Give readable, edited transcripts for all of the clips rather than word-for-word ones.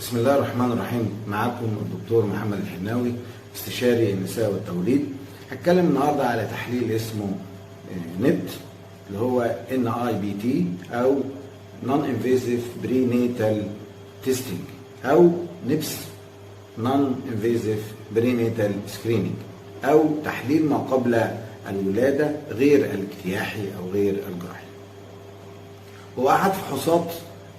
بسم الله الرحمن الرحيم. معاكم الدكتور محمد الحناوي، استشاري النساء والتوليد. هتكلم النهارده على تحليل اسمه نت اللي هو NIPT او Non Invasive Prenatal Testing او NIPS Non Invasive Prenatal Screening او تحليل ما قبل الولادة غير الاجتياحي او غير الجراحي. هو احد فحوصات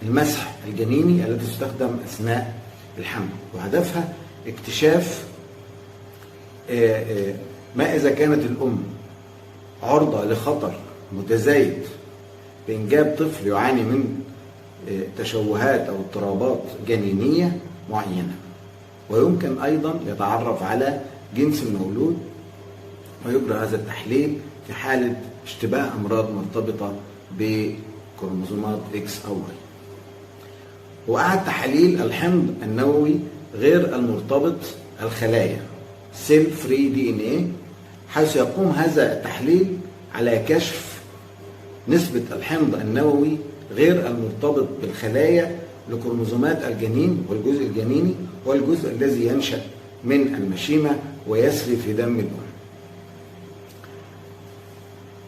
المسح الجنيني التي تستخدم اثناء الحمل، وهدفها اكتشاف ما اذا كانت الام عرضه لخطر متزايد بانجاب طفل يعاني من تشوهات او اضطرابات جنينيه معينه، ويمكن ايضا يتعرف على جنس المولود ويجرى هذا التحليل في حاله اشتباه امراض مرتبطه بكروموسومات اكس او واي. وأحد تحاليل الحمض النووي غير المرتبط الخلايا سيل فري DNA، حيث يقوم هذا التحليل على كشف نسبة الحمض النووي غير المرتبط بالخلايا لكروموسومات الجنين، والجزء الجنيني هو الجزء الذي ينشأ من المشيمة ويسري في دم الأم.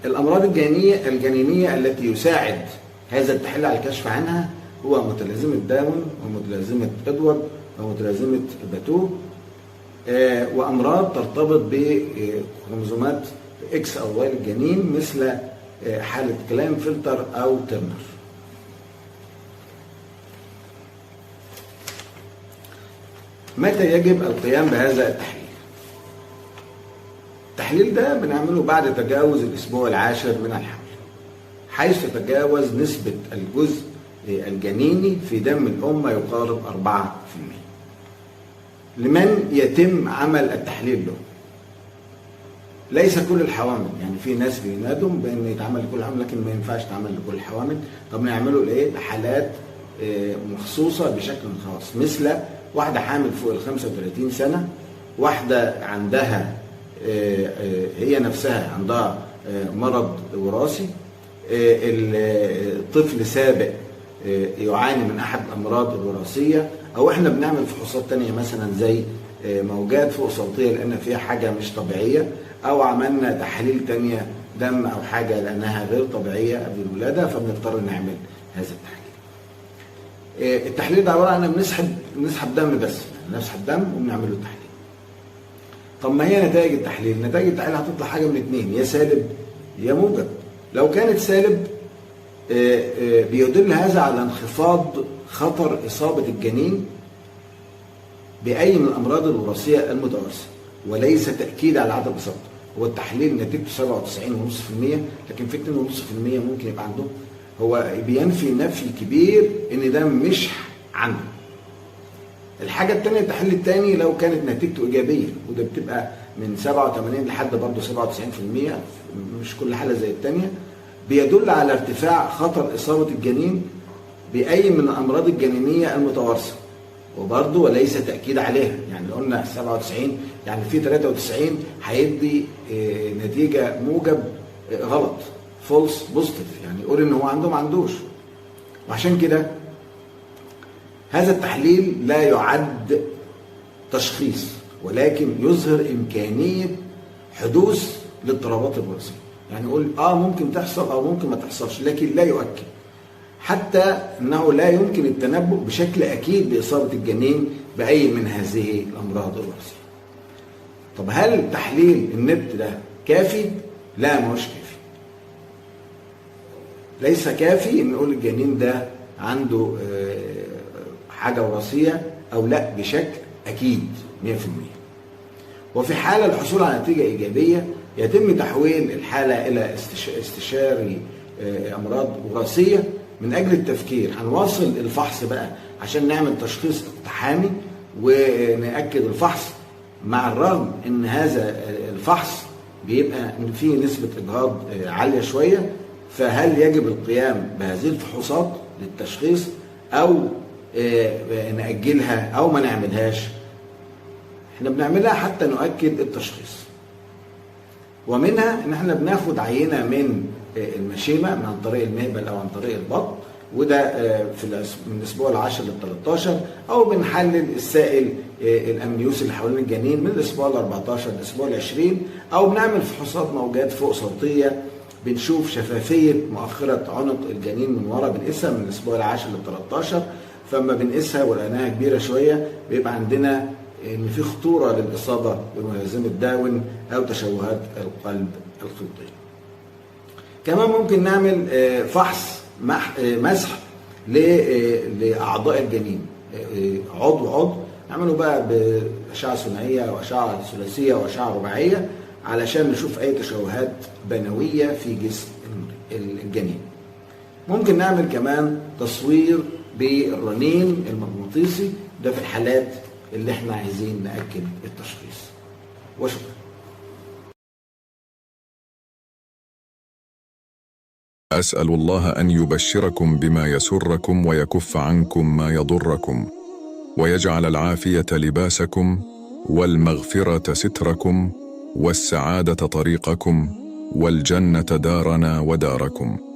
الأمراض الجنينية التي يساعد هذا التحليل على الكشف عنها هو متلازمة داون ومتلازمة إدوارد ومتلازمة باتو، وأمراض ترتبط بكروموسومات إكس أو واي للجنين مثل حالة كلاينفلتر أو ترنر. متى يجب القيام بهذا التحليل؟ التحليل ده بنعمله بعد تجاوز الأسبوع العاشر من الحمل، حيث تتجاوز نسبة الجزء الجنيني في دم الأم ما يقارب 4%. لمن يتم عمل التحليل له؟ ليس كل الحوامل، يعني في ناس بينادوا بأن يتعمل لكل الحوامل، لكن ما ينفعش يتعمل لكل الحوامل. طب نعمله لإيه؟ لحالات مخصوصة بشكل خاص، مثل واحدة حامل فوق ال 35 سنة، واحدة عندها هي نفسها عندها مرض وراثي، الطفل سابق يعاني من احد الامراض الوراثيه، او احنا بنعمل فحوصات تانية مثلا زي موجات فوق صوتيه لان فيها حاجه مش طبيعيه، او عملنا تحاليل تانية دم او حاجه لانها غير طبيعيه قبل الولاده فبنضطر نعمل هذا التحليل. التحليل ده عباره عن بنسحب دم بس، نسحب دم وبنعمل له تحليل. طب ما هي نتائج التحليل؟ نتائج التحليل هتطلع حاجه من اتنين، يا سالب يا موجب. لو كانت سالب بيدل هذا على انخفاض خطر إصابة الجنين بأي من الأمراض الوراثية المتوارثة، وليس تأكيد على عدم إصابته. هو التحليل نتيجته 97.5%، لكن في 2.5% ممكن يبقى عندهم. هو بينفي نفي كبير إن ده مش عنده. الحاجة الثانية، التحليل الثاني لو كانت نتيجته إيجابية، وده بتبقى من 87 لحد برضه 97%، مش كل حالة زي الثانية، بيدل على ارتفاع خطر إصابة الجنين بأي من الأمراض الجنينية المتوارثة، وبرضه وليس تأكيد عليها. يعني لو قلنا 97 يعني في 93 هيدي نتيجة موجب غلط، فولس بوزيتيف، يعني يقول إن هو عنده ما عندوش. وعشان كده هذا التحليل لا يعد تشخيص، ولكن يظهر إمكانية حدوث الاضطرابات الوراثية. يعني يقول ممكن تحصل او ممكن ما تحصلش، لكن لا يؤكد، حتى انه لا يمكن التنبؤ بشكل اكيد باصابه الجنين باي من هذه الامراض الوراثيه. طب هل تحليل النت ده كافي؟ لا، ما هوش كافي. ليس كافي ان نقول الجنين ده عنده حاجه وراثيه او لا بشكل اكيد 100%. وفي حاله الحصول على نتيجه ايجابيه يتم تحويل الحالة إلى استشاري أمراض وراثية من أجل التفكير. هنواصل الفحص بقى عشان نعمل تشخيص اقتحامي ونأكد الفحص، مع الرغم إن هذا الفحص بيبقى فيه نسبة إجهاض عالية شوية. فهل يجب القيام بهذه الفحوصات للتشخيص أو نأجلها أو ما نعملهاش؟ احنا بنعملها حتى نؤكد التشخيص، ومنها ان احنا بناخد عينه من المشيمه من عن طريق المهبل او عن طريق البطن، وده من الاسبوع العاشر لل13، او بنحلل السائل الامنيوسي اللي حوالين الجنين من الاسبوع ال14 للاسبوع ال20، او بنعمل فحوصات موجات فوق صوتيه بنشوف شفافيه مؤخره عنق الجنين من ورا، بنقيسها من الاسبوع العاشر لل13. فلما بنقيسها ولقيناها كبيره شويه بيبقى عندنا ان في خطوره للاصابه بملازمه داون او تشوهات القلب الخلطيه. كمان ممكن نعمل فحص مسح لاعضاء الجنين، عضو نعمله بقى باشعه ثنائيه او اشعه ثلاثيه او اشعه رباعيه علشان نشوف اي تشوهات بنويه في جسم الجنين. ممكن نعمل كمان تصوير بالرنين المغناطيسي، ده في الحالات اللي احنا عايزين نأكد التشخيص. وشكرا. أسأل الله أن يبشركم بما يسركم ويكف عنكم ما يضركم، ويجعل العافية لباسكم، والمغفرة ستركم، والسعادة طريقكم، والجنة دارنا وداركم.